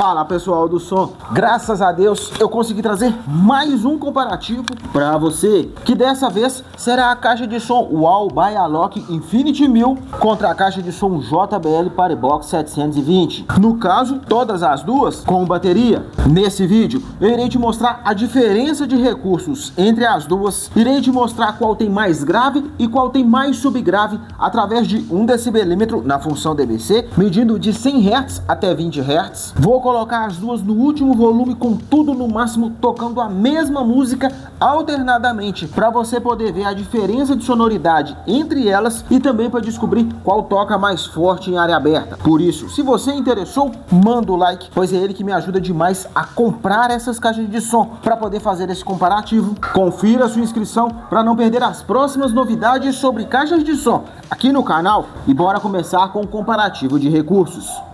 Fala pessoal do som, graças a Deus eu consegui trazer mais um comparativo para você, que dessa vez será a caixa de som UAU by Alok Infinity 1000 contra a caixa de som JBL Parebox 720. No caso, todas as duas com bateria. Nesse vídeo eu irei te mostrar a diferença de recursos entre as duas, irei te mostrar qual tem mais grave e qual tem mais subgrave através de um decibelímetro na função DBC, medindo de 100 Hz até 20 Hz. Vou colocar as duas no último volume com tudo no máximo, tocando a mesma música alternadamente, para você poder ver a diferença de sonoridade entre elas e também para descobrir qual toca mais forte em área aberta. Por isso, se você interessou, manda o like, pois é ele que me ajuda demais a comprar essas caixas de som para poder fazer esse comparativo. Confira a sua inscrição para não perder as próximas novidades sobre caixas de som aqui no canal e bora começar com o comparativo de recursos.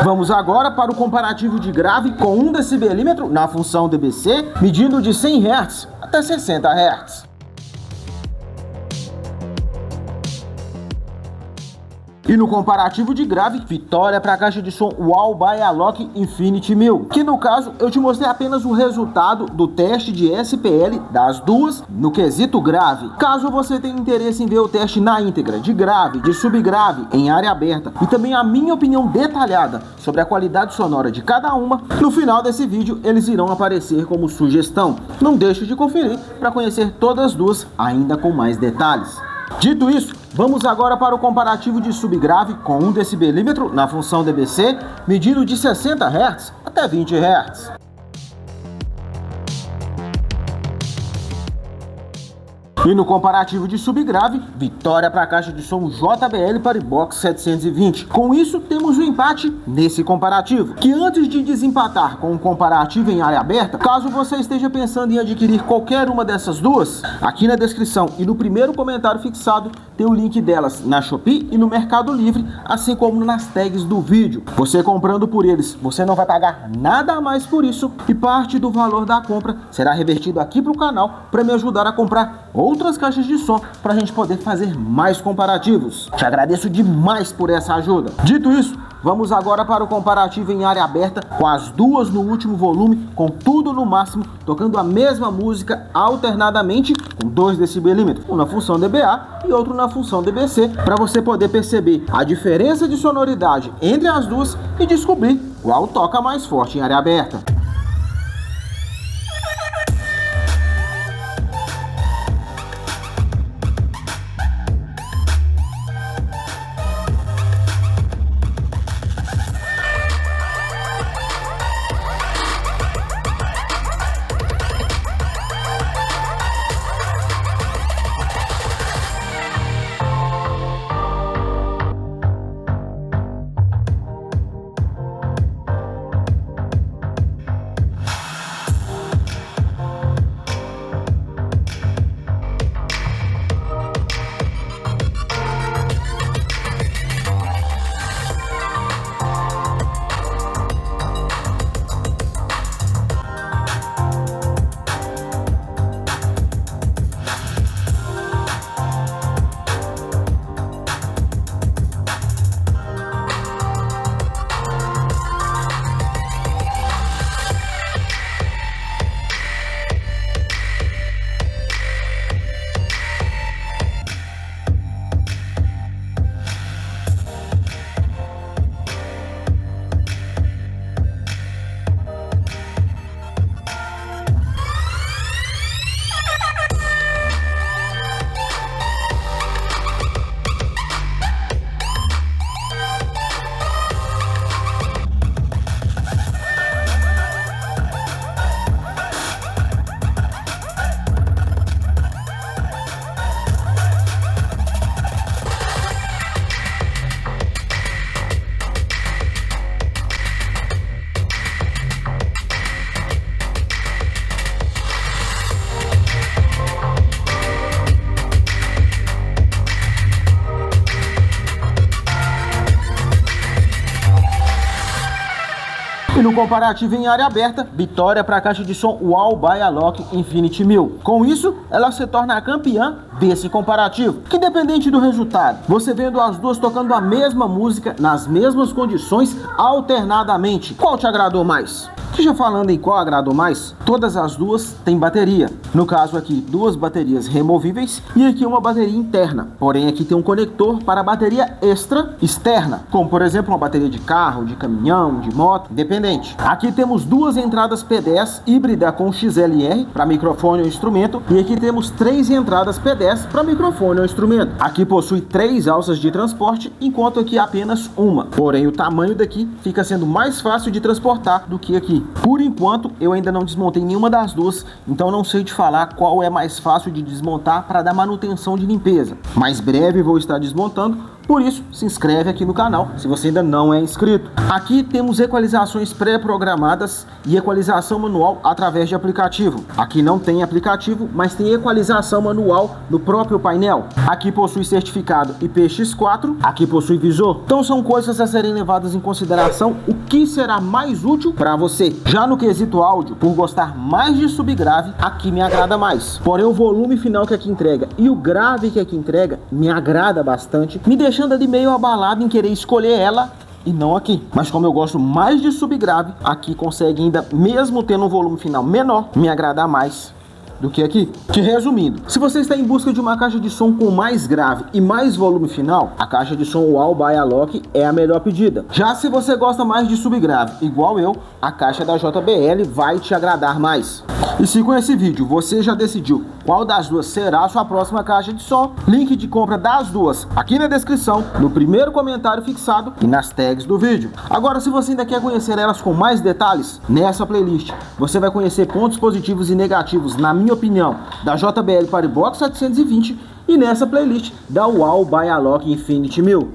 Vamos agora para o comparativo de grave com 1 decibelímetro na função DBC, medindo de 100 Hz até 60 Hz. E no comparativo de grave, vitória para a caixa de som UAU by Alok Infinity 1000, que no caso eu te mostrei apenas o resultado do teste de SPL das duas no quesito grave. Caso você tenha interesse em ver o teste na íntegra, de grave, de subgrave, em área aberta, e também a minha opinião detalhada sobre a qualidade sonora de cada uma, no final desse vídeo eles irão aparecer como sugestão. Não deixe de conferir para conhecer todas as duas ainda com mais detalhes. Dito isso, vamos agora para o comparativo de subgrave com 1 decibelímetro na função DBC, medindo de 60 Hz até 20 Hz. E no comparativo de subgrave, vitória para a caixa de som JBL Parebox 720. Com isso, temos o empate nesse comparativo. Que antes de desempatar com o comparativo em área aberta, caso você esteja pensando em adquirir qualquer uma dessas duas, aqui na descrição e no primeiro comentário fixado tem o link delas na Shopee e no Mercado Livre, assim como nas tags do vídeo. Você comprando por eles, você não vai pagar nada a mais por isso e parte do valor da compra será revertido aqui para o canal para me ajudar a comprar outras caixas de som para a gente poder fazer mais comparativos. Te agradeço demais por essa ajuda. Dito isso, vamos agora para o comparativo em área aberta com as duas no último volume, com tudo no máximo, tocando a mesma música alternadamente com 2 decibelímetros, um na função DBA e outro na função DBC, para você poder perceber a diferença de sonoridade entre as duas e descobrir qual toca mais forte em área aberta. E no comparativo em área aberta, vitória para a caixa de som UAU Bialog Infinity 1000. Com isso, ela se torna a campeã desse comparativo, que independente do resultado, você vendo as duas tocando a mesma música, nas mesmas condições, alternadamente, qual te agradou mais? Que já falando em qual agradou mais, todas as duas têm bateria. No caso aqui, duas baterias removíveis e aqui uma bateria interna. Porém, aqui tem um conector para bateria extra externa, como por exemplo uma bateria de carro, de caminhão, de moto, independente. Aqui temos duas entradas P10 híbrida com XLR para microfone ou instrumento e aqui temos três entradas P10 para microfone ou instrumento. Aqui possui três alças de transporte, enquanto aqui apenas uma. Porém, o tamanho daqui fica sendo mais fácil de transportar do que aqui. Por enquanto, eu ainda não desmontei nenhuma das duas, então não sei te falar qual é mais fácil de desmontar para dar manutenção de limpeza. Mas breve vou estar desmontando, por isso se inscreve aqui no canal se você ainda não é inscrito. Aqui temos equalizações pré-programadas e equalização manual através de aplicativo. Aqui não tem aplicativo, mas tem equalização manual no próprio painel. Aqui possui certificado IPX4, aqui possui visor. Então são coisas a serem levadas em consideração o que será mais útil para você. Já no quesito áudio, por gostar mais de subgrave, aqui me agrada mais. Porém o volume final que aqui entrega e o grave que aqui entrega me agrada bastante, me deixando ali meio abalado em querer escolher ela e não aqui. Mas como eu gosto mais de subgrave, aqui consegue ainda, mesmo tendo um volume final menor, me agradar mais do que aqui. Te resumindo, se você está em busca de uma caixa de som com mais grave e mais volume final, a caixa de som UAU Bialog é a melhor pedida. Já se você gosta mais de subgrave, igual eu, a caixa da JBL vai te agradar mais. E se com esse vídeo você já decidiu qual das duas será a sua próxima caixa de som, link de compra das duas aqui na descrição, no primeiro comentário fixado e nas tags do vídeo. Agora, se você ainda quer conhecer elas com mais detalhes, nessa playlist você vai conhecer pontos positivos e negativos, na minha opinião, da JBL Party Box 720 e nessa playlist da UAU Bialog Infinity 1000.